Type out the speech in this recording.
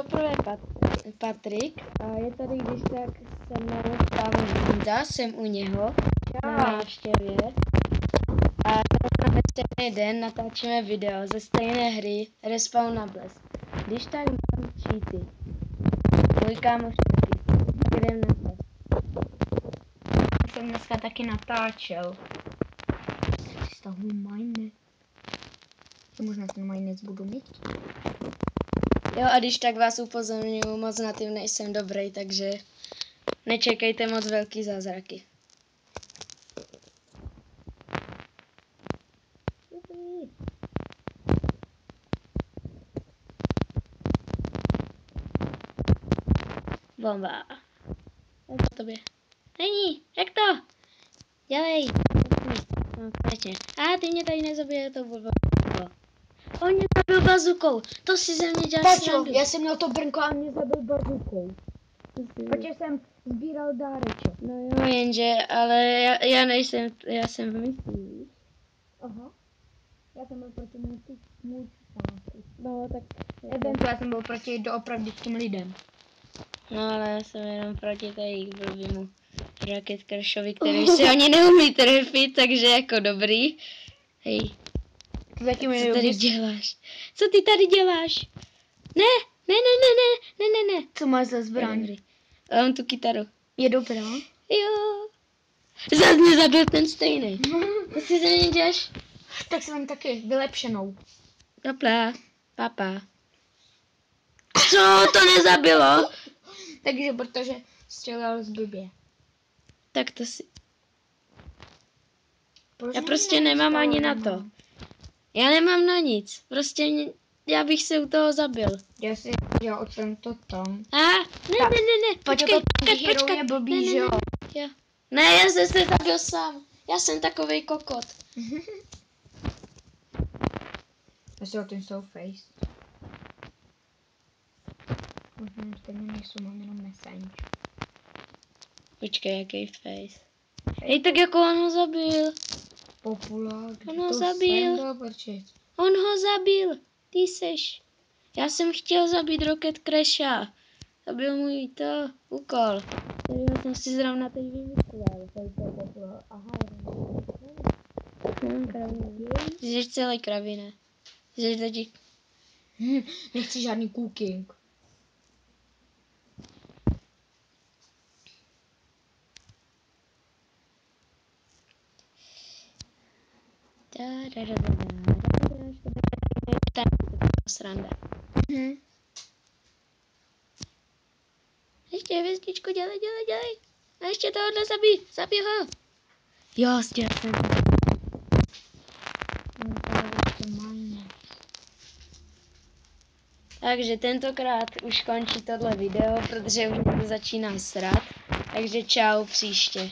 poprvé Patrik a je tady když tak se mnou kámo Honza, jsem u něho na návštěvě a máme stejný den, natáčíme video ze stejné hry Respawn na Bless. Když tak mám cheaty. Můj kámoš taky. Jdem na to. Jsem dneska taky natáčel. Stahuji Minec. Možná ten Minec budu mít. Jo a když tak vás upozorňuji, moc na tím nejsem dobrý, takže nečekejte moc velký zázraky. Bomba. Jak to tobě? Není, jak to? Dělej. No, konečně. A ty mě tady nezabije, to bylo. On mě zabil bazukou. To si ze mě děláš srandu. Já jsem měl to brnko a mě zabil bazukou. Protože jsem sbíral dáreček. No jo, jenže, ale já nejsem, já jsem v myslí. Aha. Já jsem byl proti multitáku. No tak. Já jsem byl proti doopravdickým lidem. No ale já jsem jenom proti tady blbýmu Rocket Crashovi, který se ani neumí trefit, takže jako dobrý. Hej. Co tady děláš? Co ty tady děláš? Ne. Co máš za zbraň? Já mám tu kytaru. Je dobrá? Jo. Zas mě zabil ten stejný. Co si za mě děláš? Tak jsem taky vylepšenou. Dobrá. Papa. Co to nezabilo? Takže protože střelal z blbě. Tak to si... Já prostě nemám ani na to. Já nemám na nic. Prostě já bych se u toho zabil. Já si dělal od to tam. Ne. Počkej. Je blbý, že jo? Ne, já jsem se zabil sám. Já jsem takovej kokot. Já si o ten jsou face. Možná stejně nejsou, mám jenom messenger. Počkej, jaký face. Hej, tak jako on ho zabil. Populár. On ho zabil. On ho zabil. Ty seš. Já jsem chtěl zabít Rocket Crasha. To byl můj úkol. Já jsem si zrovna teď vymyslel. Aha, kravina. Ty jsi celý kravina. Ty jsi tady... Nechci žádný cooking. Sranda. Ještě hvězdičku, dělej. A ještě tohohle zabij ho. Jo, stěl jsem. Takže tentokrát už končí tohle video, protože už mě to začíná srat. Takže čau příště.